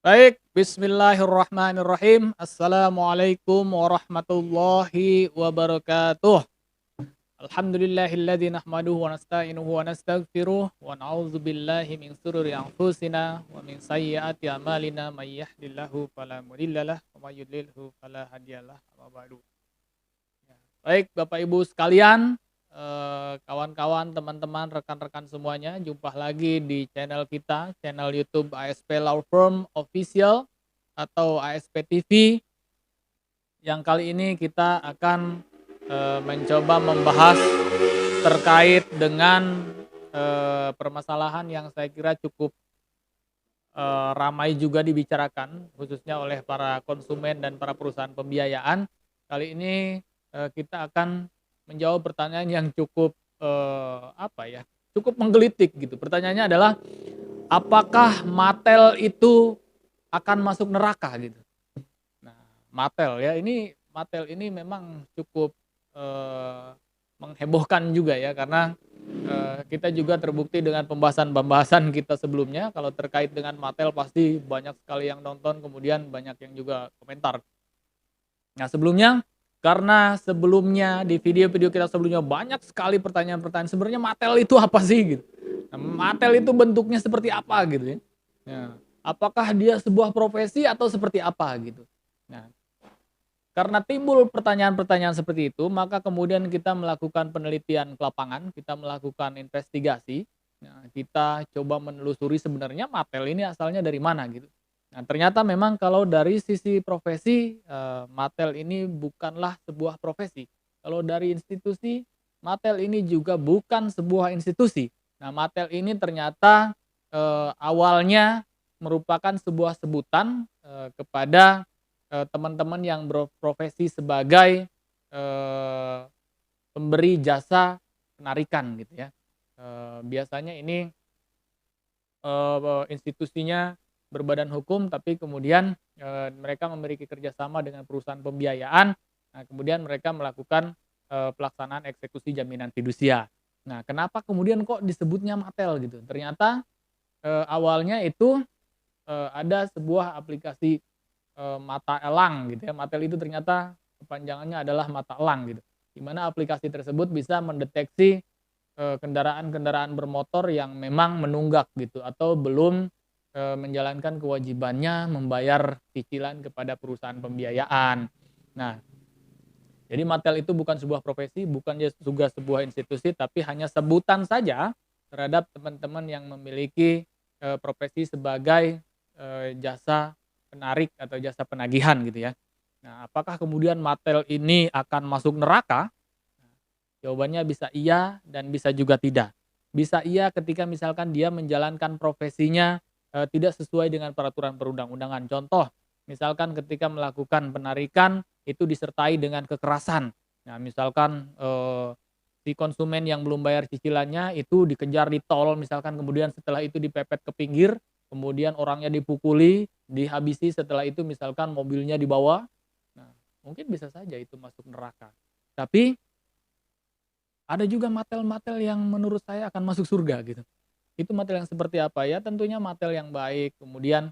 Baik, bismillahirrahmanirrahim. Assalamualaikum warahmatullahi wabarakatuh. Alhamdulillahilladzi nahmaduhu wa nasta'inuhu wa nastaghfiruh wa na'udzu billahi min sururi anfusina wa min sayyiati a'malina may yahdihillahu fala mudhillalah wa may yudlilhu fala hadiyalah. Amma ba'du. Baik, Bapak Ibu sekalian, kawan-kawan, teman-teman, rekan-rekan semuanya, jumpa lagi di channel kita, channel YouTube ASP Law Firm Official atau ASP TV, yang kali ini kita akan mencoba membahas terkait dengan permasalahan yang saya kira cukup ramai juga dibicarakan, khususnya oleh para konsumen dan para perusahaan pembiayaan. Kali ini kita akan menjawab pertanyaan yang cukup apa ya, cukup menggelitik gitu. Pertanyaannya adalah, apakah Mattel itu akan masuk neraka gitu? Nah, Mattel ini memang cukup menghebohkan juga ya, karena kita juga terbukti dengan pembahasan-pembahasan kita sebelumnya, kalau terkait dengan Mattel pasti banyak sekali yang nonton, kemudian banyak yang juga komentar. Nah, sebelumnya di video-video kita sebelumnya banyak sekali pertanyaan-pertanyaan, sebenarnya Mattel itu apa sih gitu. Nah, Mattel itu bentuknya seperti apa gitu ya. Nah, apakah dia sebuah profesi atau seperti apa gitu. Nah, karena timbul pertanyaan-pertanyaan seperti itu, maka kemudian kita melakukan penelitian ke lapangan, kita melakukan investigasi. Nah, kita coba menelusuri sebenarnya Mattel ini asalnya dari mana gitu. Nah, ternyata memang kalau dari sisi profesi, Mattel ini bukanlah sebuah profesi. Kalau dari institusi, Mattel ini juga bukan sebuah institusi. Nah, Mattel ini ternyata awalnya merupakan sebuah sebutan kepada teman-teman yang berprofesi sebagai eee, pemberi jasa penarikan gitu ya. Biasanya ini institusinya berbadan hukum, tapi kemudian mereka memiliki kerjasama dengan perusahaan pembiayaan. Nah, kemudian mereka melakukan pelaksanaan eksekusi jaminan fidusia. Nah, kenapa kemudian kok disebutnya Mattel gitu? Ternyata awalnya itu ada sebuah aplikasi mata elang gitu ya. Mattel itu ternyata kepanjangannya adalah mata elang gitu. Di mana aplikasi tersebut bisa mendeteksi kendaraan-kendaraan bermotor yang memang menunggak gitu, atau belum menjalankan kewajibannya membayar cicilan kepada perusahaan pembiayaan. Nah, jadi Mattel itu bukan sebuah profesi, bukan juga sebuah institusi, tapi hanya sebutan saja terhadap teman-teman yang memiliki profesi sebagai jasa penarik atau jasa penagihan gitu ya. Nah, apakah kemudian Mattel ini akan masuk neraka? Jawabannya bisa iya dan bisa juga tidak. Bisa iya ketika misalkan dia menjalankan profesinya tidak sesuai dengan peraturan perundang-undangan. Contoh, misalkan ketika melakukan penarikan itu disertai dengan kekerasan. Nah, misalkan si konsumen yang belum bayar cicilannya itu dikejar di tol, misalkan kemudian setelah itu dipepet ke pinggir, kemudian orangnya dipukuli, dihabisi, setelah itu misalkan mobilnya dibawa. Nah, mungkin bisa saja itu masuk neraka. Tapi ada juga Mattel-Mattel yang menurut saya akan masuk surga gitu. Itu Mattel yang seperti apa ya? Tentunya Mattel yang baik, kemudian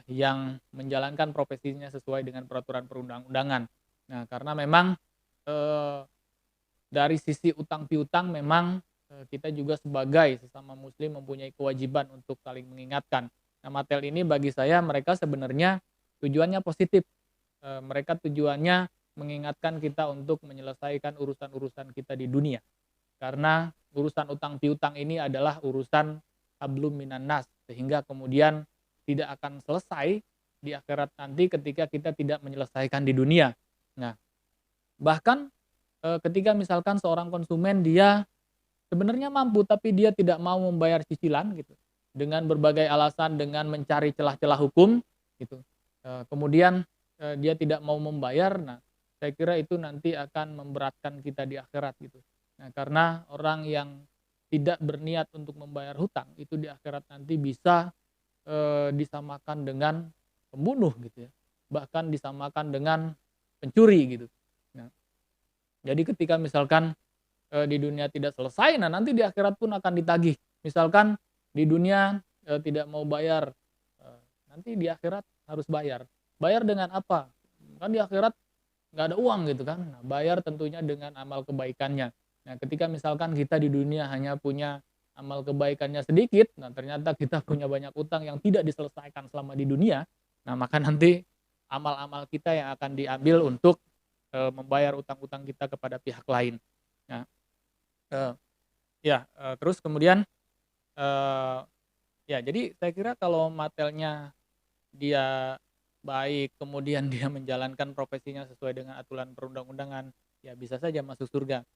yang menjalankan profesinya sesuai dengan peraturan perundang-undangan. Nah, karena memang eee, dari sisi utang piutang memang kita juga sebagai sesama muslim mempunyai kewajiban untuk saling mengingatkan. Nah, Mattel ini bagi saya mereka sebenarnya tujuannya positif. Mereka tujuannya mengingatkan kita untuk menyelesaikan urusan-urusan kita di dunia. Karena urusan utang piutang ini adalah urusan hablum minan nas, sehingga kemudian tidak akan selesai di akhirat nanti ketika kita tidak menyelesaikan di dunia. Nah, bahkan ketika misalkan seorang konsumen dia sebenarnya mampu tapi dia tidak mau membayar cicilan gitu, dengan berbagai alasan, dengan mencari celah-celah hukum gitu, kemudian dia tidak mau membayar. Nah, saya kira itu nanti akan memberatkan kita di akhirat gitu. Nah, karena orang yang tidak berniat untuk membayar hutang itu di akhirat nanti bisa disamakan dengan pembunuh gitu ya, bahkan disamakan dengan pencuri gitu. Nah, jadi ketika misalkan di dunia tidak selesai, nah nanti di akhirat pun akan ditagih. Misalkan di dunia tidak mau bayar, nanti di akhirat harus bayar. Bayar dengan apa? Kan di akhirat nggak ada uang gitu kan. Nah, bayar tentunya dengan amal kebaikannya. Nah, ketika misalkan kita di dunia hanya punya amal kebaikannya sedikit, nah ternyata kita punya banyak utang yang tidak diselesaikan selama di dunia, nah maka nanti amal-amal kita yang akan diambil untuk membayar utang-utang kita kepada pihak lain. Nah, eee, ya, terus kemudian, eee, ya jadi saya kira kalau matelnya dia baik, kemudian dia menjalankan profesinya sesuai dengan aturan perundang-undangan, ya bisa saja masuk surga.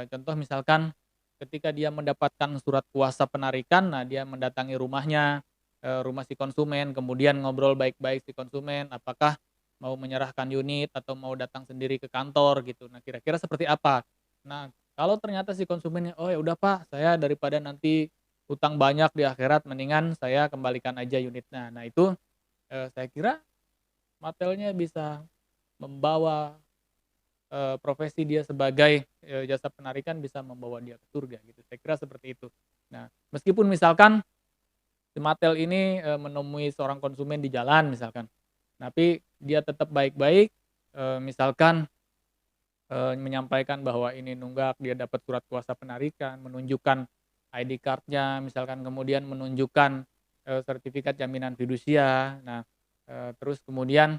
Contoh misalkan ketika dia mendapatkan surat kuasa penarikan, nah dia mendatangi rumahnya, rumah si konsumen, kemudian ngobrol baik-baik si konsumen, apakah mau menyerahkan unit atau mau datang sendiri ke kantor gitu. Nah, kira-kira seperti apa? Nah, kalau ternyata si konsumennya, "Oh ya udah Pak, saya daripada nanti hutang banyak di akhirat mendingan saya kembalikan aja unitnya." Nah itu, saya kira matelnya bisa membawa, profesi dia sebagai, jasa penarikan bisa membawa dia ke surga gitu, saya kira seperti itu. Nah, meskipun misalkan si matel ini, menemui seorang konsumen di jalan misalkan, tapi dia tetap baik-baik, misalkan, menyampaikan bahwa ini nunggak, dia dapat surat kuasa penarikan, menunjukkan ID card-nya misalkan, kemudian menunjukkan, sertifikat jaminan fidusia. Nah, terus kemudian,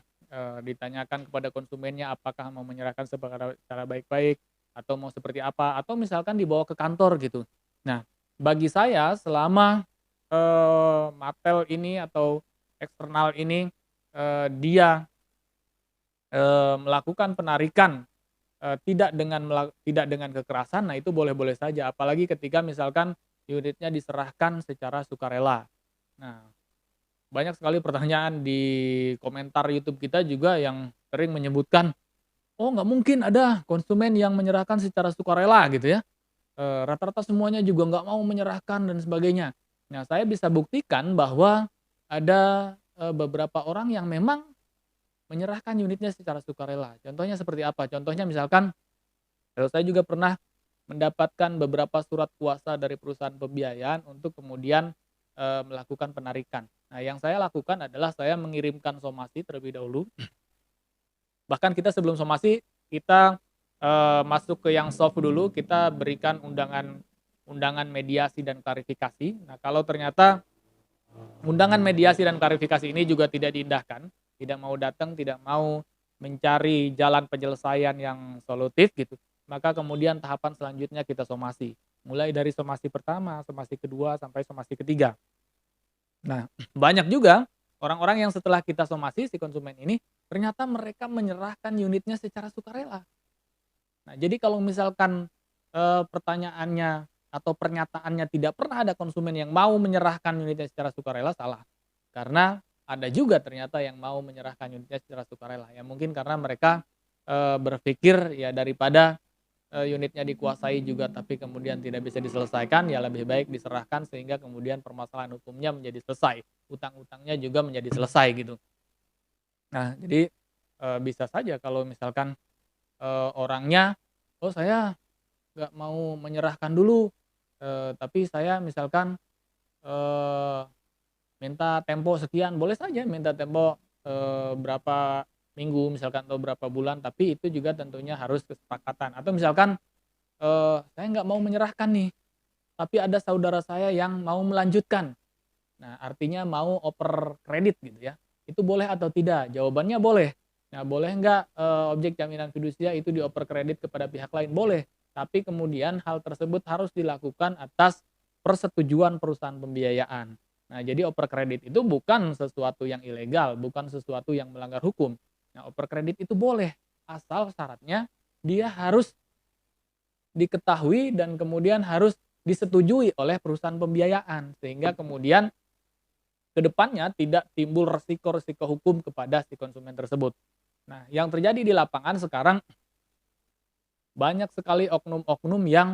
ditanyakan kepada konsumennya apakah mau menyerahkan secara baik-baik atau mau seperti apa, atau misalkan dibawa ke kantor gitu. Nah, bagi saya selama, matel ini atau eksternal ini, dia, melakukan penarikan, tidak dengan kekerasan, nah itu boleh-boleh saja, apalagi ketika misalkan unitnya diserahkan secara sukarela. Nah, banyak sekali pertanyaan di komentar YouTube kita juga yang sering menyebutkan, "Oh nggak mungkin ada konsumen yang menyerahkan secara sukarela," gitu ya, "rata-rata semuanya juga nggak mau menyerahkan," dan sebagainya. Nah, saya bisa buktikan bahwa ada, beberapa orang yang memang menyerahkan unitnya secara sukarela. Contohnya seperti apa? Contohnya misalkan, saya juga pernah mendapatkan beberapa surat kuasa dari perusahaan pembiayaan untuk kemudian, melakukan penarikan. Nah, yang saya lakukan adalah saya mengirimkan somasi terlebih dahulu, bahkan kita sebelum somasi, kita, masuk ke yang soft dulu, kita berikan undangan undangan mediasi dan klarifikasi. Nah, kalau ternyata undangan mediasi dan klarifikasi ini juga tidak diindahkan, tidak mau datang, tidak mau mencari jalan penyelesaian yang solutif gitu, maka kemudian tahapan selanjutnya kita somasi. Mulai dari somasi pertama, somasi kedua, sampai somasi ketiga. Nah, banyak juga orang-orang yang setelah kita somasi si konsumen ini, ternyata mereka menyerahkan unitnya secara sukarela. Nah, jadi kalau misalkan, pertanyaannya atau pernyataannya tidak pernah ada konsumen yang mau menyerahkan unitnya secara sukarela, salah. Karena ada juga ternyata yang mau menyerahkan unitnya secara sukarela, ya mungkin karena mereka, berpikir ya daripada, unitnya dikuasai juga tapi kemudian tidak bisa diselesaikan, ya lebih baik diserahkan sehingga kemudian permasalahan hukumnya menjadi selesai, utang-utangnya juga menjadi selesai gitu. Nah, jadi, bisa saja kalau misalkan, orangnya, "Oh saya nggak mau menyerahkan dulu, tapi saya misalkan, eee, minta tempo sekian," boleh saja minta tempo, berapa minggu misalkan atau berapa bulan, tapi itu juga tentunya harus kesepakatan. Atau misalkan, "Saya nggak mau menyerahkan nih, tapi ada saudara saya yang mau melanjutkan." Nah, artinya mau oper kredit gitu ya. Itu boleh atau tidak? Jawabannya boleh. Nah, boleh nggak, objek jaminan fidusia itu dioper kredit kepada pihak lain? Boleh. Tapi kemudian hal tersebut harus dilakukan atas persetujuan perusahaan pembiayaan. Nah, jadi oper kredit itu bukan sesuatu yang ilegal, bukan sesuatu yang melanggar hukum. Nah, oper kredit itu boleh, asal syaratnya dia harus diketahui dan kemudian harus disetujui oleh perusahaan pembiayaan. Sehingga kemudian ke depannya tidak timbul resiko-resiko hukum kepada si konsumen tersebut. Nah, yang terjadi di lapangan sekarang banyak sekali oknum-oknum yang,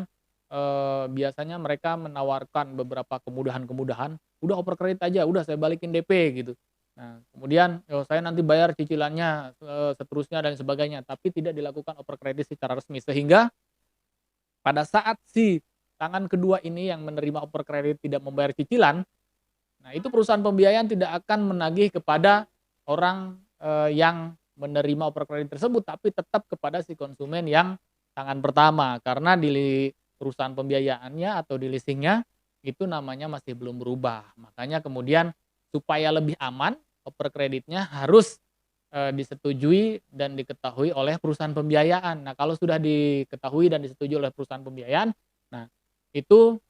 biasanya mereka menawarkan beberapa kemudahan-kemudahan, "Udah oper kredit aja, udah saya balikin DP," gitu. Nah, kemudian, "Saya nanti bayar cicilannya, seterusnya dan sebagainya," tapi tidak dilakukan oper kredit secara resmi. Sehingga pada saat si tangan kedua ini yang menerima oper kredit tidak membayar cicilan, Nah, itu perusahaan pembiayaan tidak akan menagih kepada orang yang menerima oper kredit tersebut, tapi tetap kepada si konsumen yang tangan pertama. Karena di perusahaan pembiayaannya atau di leasingnya itu namanya masih belum berubah. Makanya kemudian supaya lebih aman, oper kreditnya harus disetujui dan diketahui oleh perusahaan pembiayaan. Nah, kalau sudah diketahui dan disetujui oleh perusahaan pembiayaan, nah itu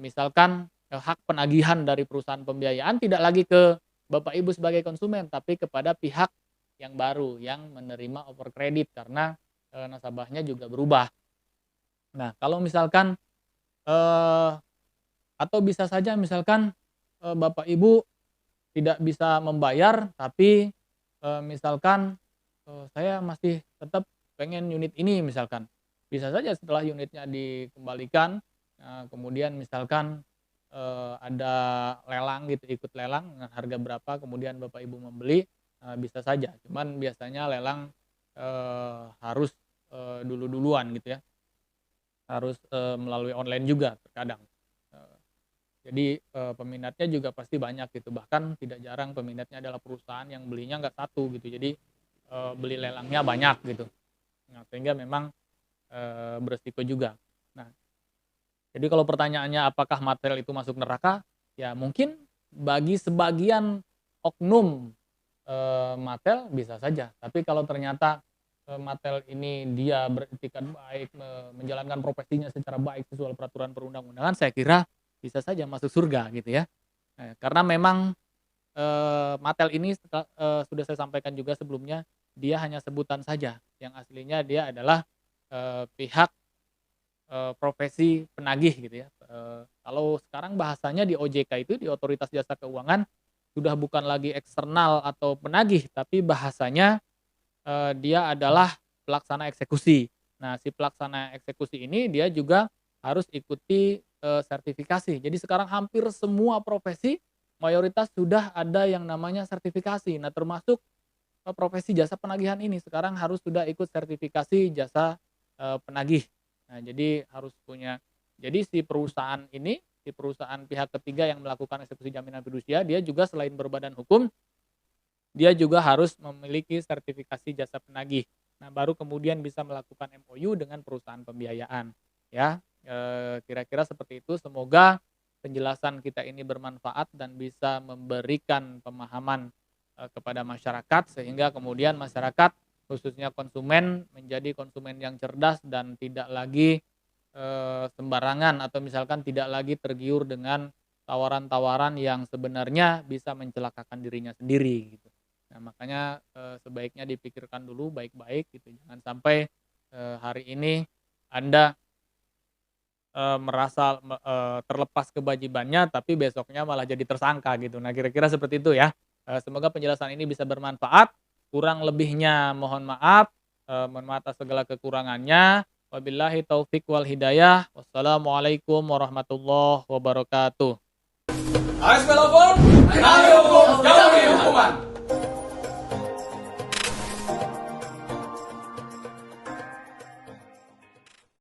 misalkan hak penagihan dari perusahaan pembiayaan tidak lagi ke Bapak Ibu sebagai konsumen, tapi kepada pihak yang baru yang menerima oper kredit karena nasabahnya juga berubah. Nah, kalau misalkan eee, atau bisa saja misalkan Bapak Ibu tidak bisa membayar tapi misalkan saya masih tetap pengen unit ini misalkan. Bisa saja setelah unitnya dikembalikan, kemudian misalkan ada lelang gitu, ikut lelang dengan harga berapa kemudian Bapak Ibu membeli, bisa saja. Cuman biasanya lelang harus duluan gitu ya, harus melalui online juga terkadang. Eee, jadi peminatnya juga pasti banyak gitu, bahkan tidak jarang peminatnya adalah perusahaan yang belinya nggak satu gitu. Jadi beli lelangnya banyak gitu. Nah, sehingga memang beresiko juga. Nah, jadi kalau pertanyaannya apakah material itu masuk neraka? Ya mungkin bagi sebagian oknum Mattel bisa saja. Tapi kalau ternyata Mattel ini dia beretikat baik, menjalankan profesinya secara baik sesuai peraturan perundang-undangan, saya kira bisa saja masuk surga gitu ya. Karena memang Mattel ini sudah saya sampaikan juga sebelumnya, dia hanya sebutan saja. Yang aslinya dia adalah pihak profesi penagih gitu ya. Kalau sekarang bahasanya di OJK itu, di Otoritas Jasa Keuangan, sudah bukan lagi eksternal atau penagih, tapi bahasanya dia adalah pelaksana eksekusi. Nah, si pelaksana eksekusi ini dia juga harus ikuti sertifikasi. Jadi sekarang hampir semua profesi mayoritas sudah ada yang namanya sertifikasi. Nah, termasuk profesi jasa penagihan ini sekarang harus sudah ikut sertifikasi jasa penagih. Nah, jadi harus punya, jadi si perusahaan ini, si perusahaan pihak ketiga yang melakukan eksekusi jaminan fidusia, dia juga selain berbadan hukum, dia juga harus memiliki sertifikasi jasa penagih. Nah, baru kemudian bisa melakukan MOU dengan perusahaan pembiayaan. Ya, kira-kira seperti itu. Semoga penjelasan kita ini bermanfaat dan bisa memberikan pemahaman kepada masyarakat sehingga kemudian masyarakat khususnya konsumen menjadi konsumen yang cerdas dan tidak lagi sembarangan atau misalkan tidak lagi tergiur dengan tawaran-tawaran yang sebenarnya bisa mencelakakan dirinya sendiri gitu. Nah, makanya sebaiknya dipikirkan dulu baik-baik gitu. Jangan sampai hari ini Anda merasa terlepas kewajibannya tapi besoknya malah jadi tersangka gitu. Nah, kira-kira seperti itu ya. Semoga penjelasan ini bisa bermanfaat. Kurang lebihnya mohon maaf. Mohon maaf atas segala kekurangannya. Wabillahi taufik wal hidayah. Wassalamualaikum warahmatullahi wabarakatuh. AS Melopon, Ayo Hukum, Jauhi Hukuman.